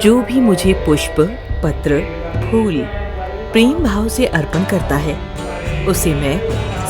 जो भी मुझे पुष्प, पत्र, फूल प्रेम भाव से अर्पण करता है, उसे मैं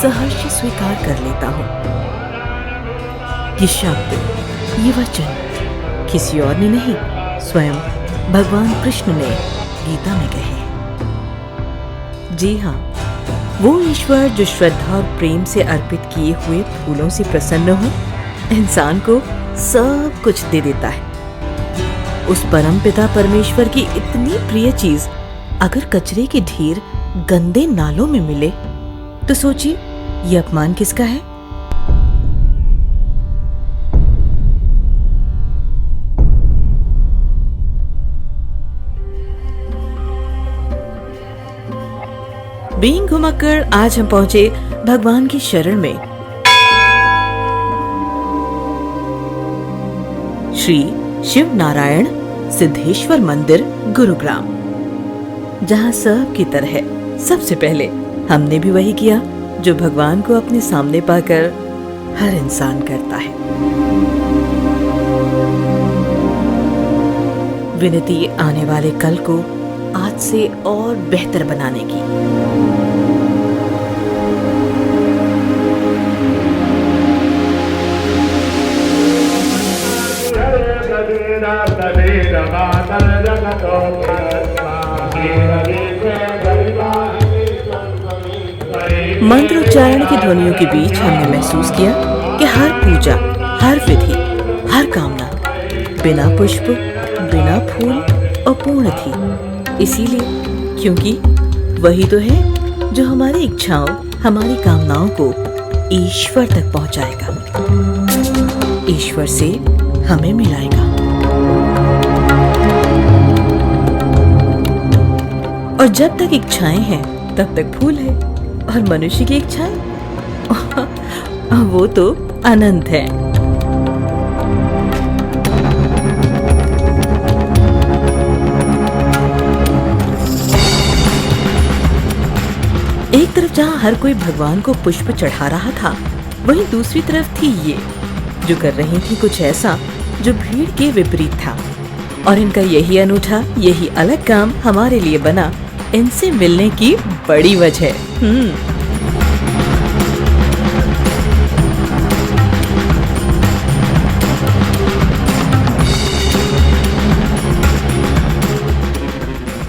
सहर्ष स्वीकार कर लेता हूँ। ये शब्द, ये वचन किसी और ने नहीं, स्वयं भगवान कृष्ण ने गीता में कहे। जी हाँ, वो ईश्वर जो श्रद्धा और प्रेम से अर्पित किए हुए फूलों से प्रसन्न हो, इंसान को सब कुछ दे देता है। उस परम पिता परमेश्वर की इतनी प्रिय चीज अगर कचरे के ढेर गंदे नालों में मिले, तो सोचिए ये अपमान किसका है। बीइंग घुमक्कड़ आज हम पहुंचे भगवान की शरण में। श्री शिव नारायण सिद्धेश्वर मंदिर, गुरुग्राम, जहां सब की तरह सबसे पहले हमने भी वही किया जो भगवान को अपने सामने पाकर हर इंसान करता है। विनती आने वाले कल को आज से और बेहतर बनाने की। मंत्रोच्चारण की ध्वनियों के बीच हमने महसूस किया कि हर पूजा, हर विधि, हर कामना बिना पुष्प, बिना फूल अपूर्ण थी। इसीलिए क्योंकि वही तो है जो हमारी इच्छाओं, हमारी कामनाओं को ईश्वर तक पहुंचाएगा, ईश्वर से हमें मिलाएगा। और जब तक इच्छाएं हैं तब तक फूल है, और मनुष्य की इच्छाएं वो तो अनंत है। एक तरफ जहां हर कोई भगवान को पुष्प चढ़ा रहा था, वहीं दूसरी तरफ थी ये जो कर रही थी कुछ ऐसा जो भीड़ के विपरीत था। और इनका यही अनूठा, यही अलग काम हमारे लिए बना इनसे मिलने की बड़ी वजह।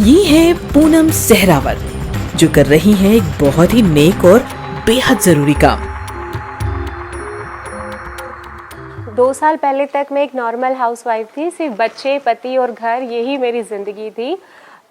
ये है पूनम सहरावत, जो कर रही है एक बहुत ही नेक और बेहद जरूरी काम। 2 साल पहले तक मैं एक नॉर्मल हाउसवाइफ थी, सिर्फ बच्चे, पति और घर, यही मेरी ज़िंदगी थी।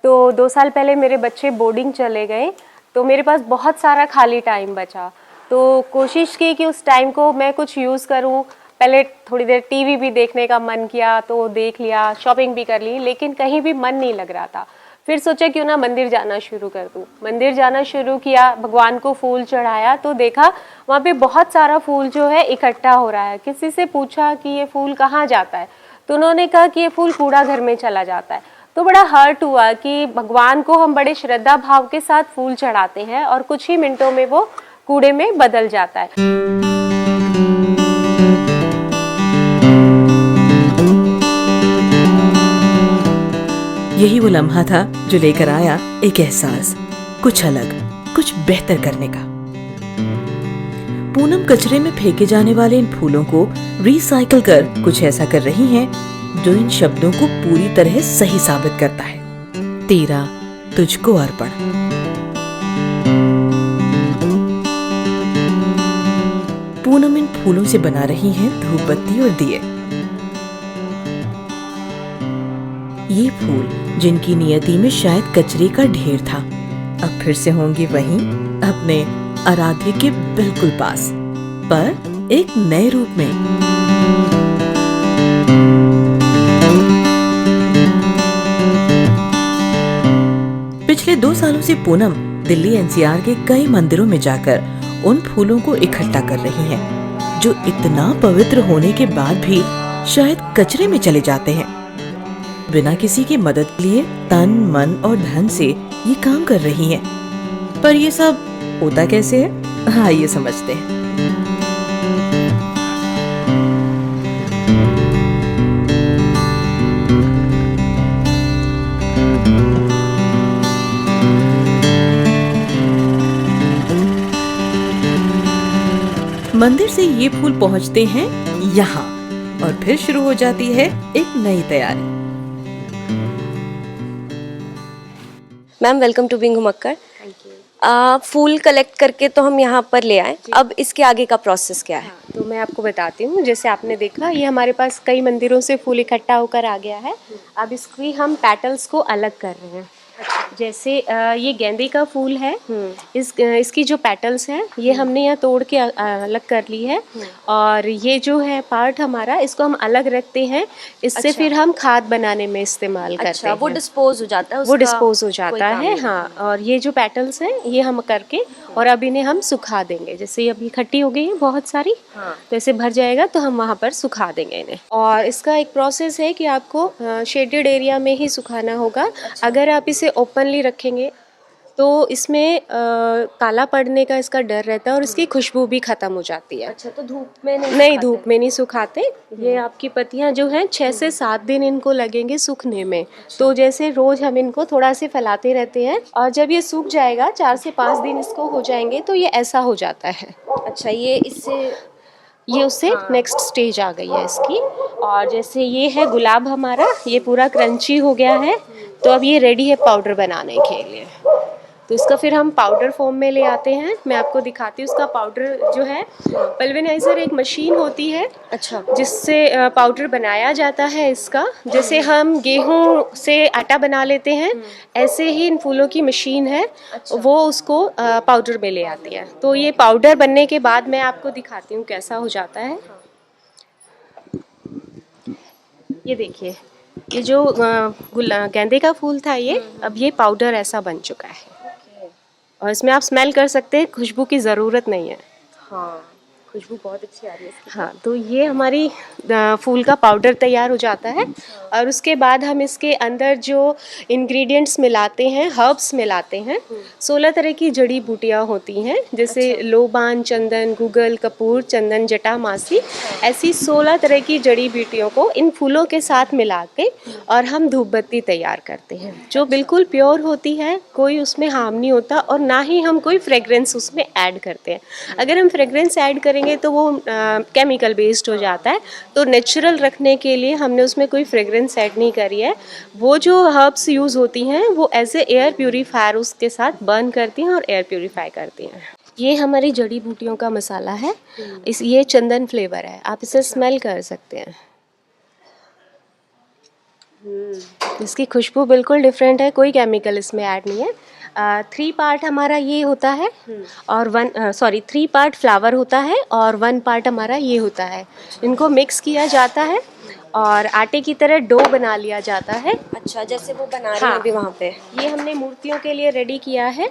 तो 2 साल पहले मेरे बच्चे बोर्डिंग चले गए, तो मेरे पास बहुत सारा खाली टाइम बचा। तो कोशिश की कि उस टाइम को मैं कुछ यूज़ करूं। पहले थोड़ी देर टीवी भी देखने का मन किया तो देख लिया, शॉपिंग भी कर ली, लेकिन कहीं भी मन नहीं लग रहा था। फिर सोचा क्यों ना मंदिर जाना शुरू कर दूं। मंदिर जाना शुरू किया, भगवान को फूल चढ़ाया तो देखा वहाँ पे बहुत सारा फूल जो है इकट्ठा हो रहा है। किसी से पूछा कि ये फूल कहाँ जाता है, तो उन्होंने कहा कि ये फूल कूड़ा घर में चला जाता है। तो बड़ा हर्ट हुआ कि भगवान को हम बड़े श्रद्धा भाव के साथ फूल चढ़ाते हैं और कुछ ही मिनटों में वो कूड़े में बदल जाता है। यही वो लम्हा था जो लेकर आया एक एहसास, कुछ अलग, कुछ बेहतर करने का। पूनम कचरे में फेंके जाने वाले इन फूलों को रिसाइकिल कर कुछ ऐसा कर रही हैं जो इन शब्दों को पूरी तरह सही साबित करता है। तेरा तुझको अर्पण। पूनम इन फूलों से बना रही हैं धूप बत्ती और दिए। ये फूल जिनकी नियति में शायद कचरे का ढेर था, अब फिर से होंगे वहीं अपने आराध्य के बिल्कुल पास, पर एक नए रूप में। पिछले 2 सालों से पूनम दिल्ली एनसीआर के कई मंदिरों में जाकर उन फूलों को इकट्ठा कर रही हैं, जो इतना पवित्र होने के बाद भी शायद कचरे में चले जाते हैं। बिना किसी की मदद लिए तन, मन और धन से ये काम कर रही हैं। पर ये सब होता कैसे है, आइए समझते हैं। मंदिर से ये फूल पहुंचते हैं यहाँ और फिर शुरू हो जाती है एक नई तैयारी। Ma'am welcome to being Ghumakkar. फूल कलेक्ट करके तो हम यहाँ पर ले आए, अब इसके आगे का प्रोसेस क्या है? तो मैं आपको बताती हूँ। जैसे आपने देखा, ये हमारे पास कई मंदिरों से फूल इकट्ठा होकर आ गया है। अब इसकी हम पेटल्स को अलग कर रहे हैं। जैसे ये गेंदे का फूल है, इसकी जो पेटल्स हैं ये हमने यहाँ तोड़ के अलग कर ली है। और ये जो है पार्ट हमारा, इसको हम अलग रखते हैं। इससे फिर हम खाद बनाने में इस्तेमाल करते हैं। वो डिस्पोज हो जाता है, वो डिस्पोज हो जाता है। हाँ, और ये जो पेटल्स हैं ये हम करके और अब इन्हें हम सुखा देंगे। जैसे अभी इकट्ठी हो गई है बहुत सारी, तो ऐसे भर जाएगा तो हम वहाँ पर सुखा देंगे इन्हें। और इसका एक प्रोसेस है कि आपको शेडेड एरिया में ही सुखाना होगा। अगर आप इसे ओपनली रखेंगे तो इसमें काला पड़ने का इसका डर रहता है और इसकी खुशबू भी खत्म हो जाती है। अच्छा, तो धूप में नहीं, धूप में नहीं सुखाते। ये आपकी पत्तियां जो हैं 6 से 7 दिन इनको लगेंगे सूखने में। तो जैसे रोज हम इनको थोड़ा से फैलाते रहते हैं और जब ये सूख जाएगा, 4 से 5 दिन इसको हो जाएंगे तो ये ऐसा हो जाता है। अच्छा, ये उससे नेक्स्ट स्टेज आ गई है इसकी। और जैसे ये है गुलाब हमारा, ये पूरा क्रंची हो गया है, तो अब ये रेडी है पाउडर बनाने के लिए। तो इसका फिर हम पाउडर फॉर्म में ले आते हैं। मैं आपको दिखाती हूँ उसका पाउडर जो है। पल्वेनाइजर एक मशीन होती है, अच्छा, जिससे पाउडर बनाया जाता है इसका। जैसे हम गेहूं से आटा बना लेते हैं, ऐसे ही इन फूलों की मशीन है। वो उसको पाउडर में ले आती है। तो ये पाउडर बनने के बाद मैं आपको दिखाती हूँ कैसा हो जाता है। ये देखिए, ये जो गेंदे का फूल था ये, अब ये पाउडर ऐसा बन चुका है। और इसमें आप स्मेल कर सकते हैं, खुशबू की ज़रूरत नहीं है। हाँ, खुशबू बहुत अच्छी आ रही है इसकी। हाँ, तो ये हमारी फूल का पाउडर तैयार हो जाता है। और उसके बाद हम इसके अंदर जो इंग्रेडिएंट्स मिलाते हैं, हर्ब्स मिलाते हैं। 16 तरह की जड़ी बूटियाँ होती हैं, जैसे लोबान, चंदन, गुगल, कपूर, चंदन, जटामासी। ऐसी 16 तरह की जड़ी बूटियों को इन फूलों के साथ मिला के और हम धूप बत्ती तैयार करते हैं, जो बिल्कुल प्योर होती है। कोई उसमें हार्म नहीं होता और ना ही हम कोई फ्रेग्रेंस उसमें ऐड करते हैं। अगर हम फ्रेग्रेंस ऐड करेंगे तो वो केमिकल बेस्ड हो जाता है। तो नेचुरल रखने के लिए हमने उसमें कोई फ्रेग्रेंस ऐड नहीं करी है। वो जो हर्ब्स यूज़ होती हैं वो एज ए एयर प्यूरीफायर उसके साथ बर्न करती हैं और एयर प्यूरीफाई करती हैं। ये हमारी जड़ी बूटियों का मसाला है। ये चंदन फ्लेवर है, आप इसे स्मेल कर सकते हैं। इसकी खुशबू बिल्कुल डिफरेंट है, कोई केमिकल इसमें ऐड नहीं है। 3 पार्ट हमारा ये होता है और 3 पार्ट फ्लावर होता है और 1 पार्ट हमारा ये होता है। इनको मिक्स किया जाता है और आटे की तरह डो बना लिया जाता है। अच्छा, जैसे वो बना रहे हैं अभी वहाँ पे। ये हमने मूर्तियों के लिए रेडी किया है।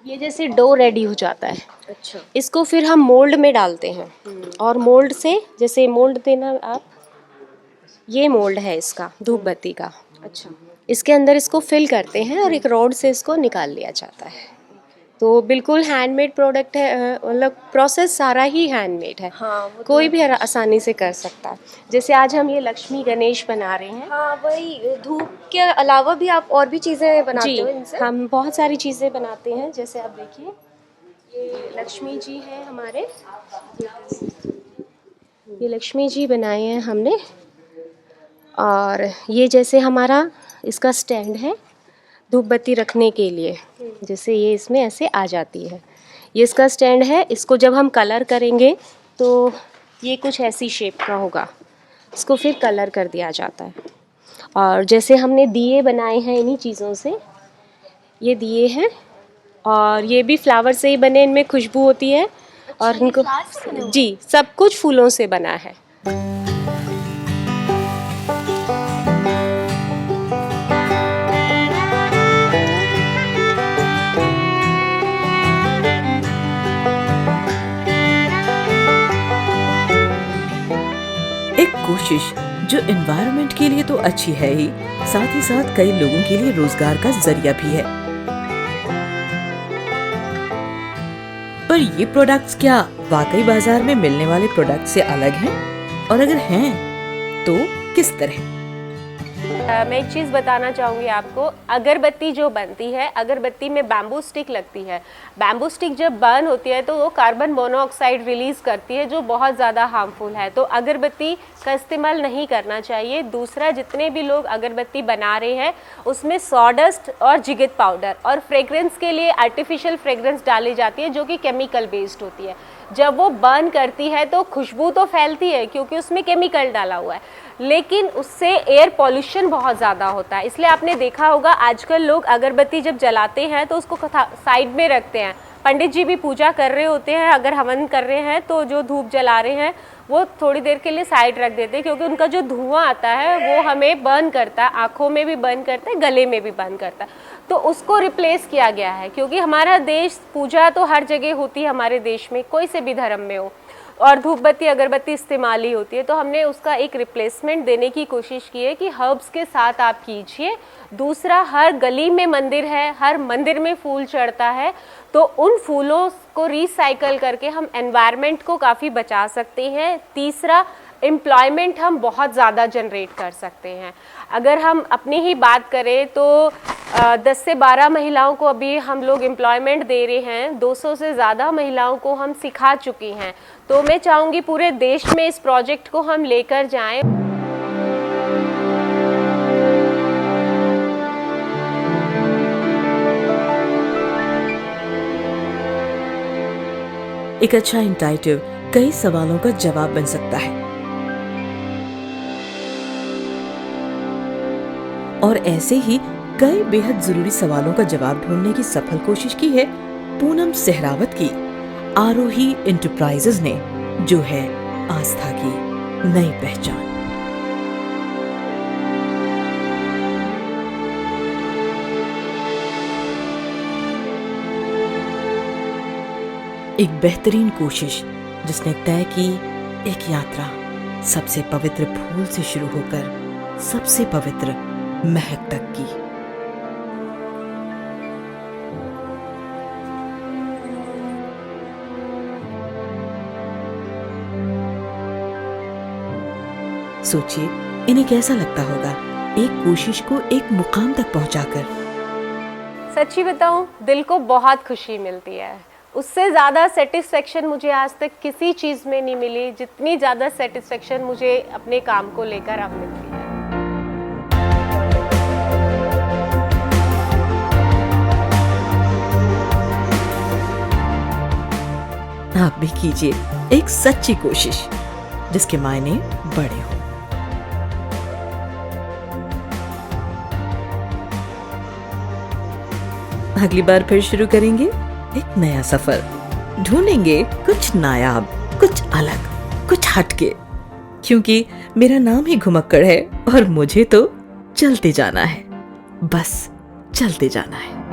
ये जैसे डो रेडी हो जाता है। अच्छा, इसको फिर हम मोल्ड में डालते हैं और मोल्ड से, जैसे मोल्ड देना आप, ये मोल्ड है इसका धूप बत्ती का। अच्छा, इसके अंदर इसको फिल करते हैं और एक रॉड से इसको निकाल लिया जाता है। तो बिल्कुल हैंडमेड प्रोडक्ट है, मतलब प्रोसेस सारा ही हैंडमेड है। हाँ, कोई भी आसानी से कर सकता है। जैसे आज हम ये लक्ष्मी गणेश बना रहे हैं। हाँ, वही धूप के अलावा भी आप और भी चीज़ें बनाते हो इनसे? हम बहुत सारी चीज़ें बनाते हैं। जैसे आप देखिए, ये लक्ष्मी जी हैं हमारे, ये लक्ष्मी जी बनाए हैं हमने। और ये जैसे हमारा इसका स्टैंड है धूप बत्ती रखने के लिए, जैसे ये इसमें ऐसे आ जाती है। ये इसका स्टैंड है। इसको जब हम कलर करेंगे तो ये कुछ ऐसी शेप का होगा, इसको फिर कलर कर दिया जाता है। और जैसे हमने दिए बनाए हैं इन्हीं चीज़ों से, ये दिए हैं और ये भी फ्लावर से ही बने, इनमें खुशबू होती है। और इनको जी, सब कुछ फूलों से बना है। एक कोशिश जो एनवायरनमेंट के लिए तो अच्छी है ही, साथ ही साथ कई लोगों के लिए रोजगार का जरिया भी है। पर ये प्रोडक्ट्स क्या वाकई बाजार में मिलने वाले प्रोडक्ट से अलग हैं? और अगर हैं तो किस तरह? मैं एक चीज़ बताना चाहूँगी आपको, अगरबत्ती जो बनती है, अगरबत्ती में बैम्बू स्टिक लगती है। बैम्बू स्टिक जब बर्न होती है तो वो कार्बन मोनोऑक्साइड रिलीज़ करती है जो बहुत ज़्यादा हार्मफुल है, तो अगरबत्ती का इस्तेमाल नहीं करना चाहिए। दूसरा, जितने भी लोग अगरबत्ती बना रहे हैं उसमें सॉडस्ट और जिगत पाउडर और फ्रेग्रेंस के लिए आर्टिफिशियल फ्रेग्रेंस डाली जाती है जो कि केमिकल बेस्ड होती है। जब वो बर्न करती है तो खुशबू तो फैलती है क्योंकि उसमें केमिकल डाला हुआ है, लेकिन उससे एयर पॉल्यूशन बहुत ज़्यादा होता है। इसलिए आपने देखा होगा आजकल लोग अगरबत्ती जब जलाते हैं तो उसको साइड में रखते हैं। पंडित जी भी पूजा कर रहे होते हैं, अगर हवन कर रहे हैं तो जो धूप जला रहे हैं वो थोड़ी देर के लिए साइड रख देते हैं, क्योंकि उनका जो धुआं आता है वो हमें बर्न करता है, आँखों में भी बर्न करता है, गले में भी बर्न करता है। तो उसको रिप्लेस किया गया है, क्योंकि हमारा देश, पूजा तो हर जगह होती है हमारे देश में, कोई से भी धर्म में हो, और धूप बत्ती अगरबत्ती इस्तेमाल ही होती है। तो हमने उसका एक रिप्लेसमेंट देने की कोशिश की है कि हर्ब्स के साथ आप कीजिए। दूसरा, हर गली में मंदिर है, हर मंदिर में फूल चढ़ता है, तो उन फूलों को रिसाइकल करके हम एनवायरनमेंट को काफ़ी बचा सकते हैं। तीसरा, एम्प्लॉयमेंट हम बहुत ज़्यादा जनरेट कर सकते हैं। अगर हम अपनी ही बात करें तो 10 से 12 महिलाओं को अभी हम लोग एम्प्लॉयमेंट दे रहे हैं, 200 से ज़्यादा महिलाओं को हम सिखा चुकी हैं। तो मैं चाहूँगी पूरे देश में इस प्रोजेक्ट को हम लेकर जाएं। एक अच्छा इंटाइटिव कई सवालों का जवाब बन सकता है, और ऐसे ही कई बेहद जरूरी सवालों का जवाब ढूंढने की सफल कोशिश की है पूनम सहरावत की आरोही एंटरप्राइजेज ने, जो है आस्था की नई पहचान। एक बेहतरीन कोशिश जिसने तय की एक यात्रा सबसे पवित्र फूल से शुरू होकर सबसे पवित्र महक तक की। सोचिए इन्हें कैसा लगता होगा एक कोशिश को एक मुकाम तक पहुंचाकर। सच्ची बताऊं, दिल को बहुत खुशी मिलती है। उससे ज़्यादा सेटिस्फेक्शन मुझे आज तक किसी चीज़ में नहीं मिली जितनी ज़्यादा सेटिस्फेक्शन मुझे अपने काम को लेकर अब मिलती है। आप भी कीजिए एक सच्ची कोशिश जिसके मायने बड़े हों। अगली बार फिर शुरू करेंगे एक नया सफर, ढूंढेंगे कुछ नायाब, कुछ अलग, कुछ हटके, क्योंकि मेरा नाम ही घुमक्कड़ है और मुझे तो चलते जाना है, बस चलते जाना है।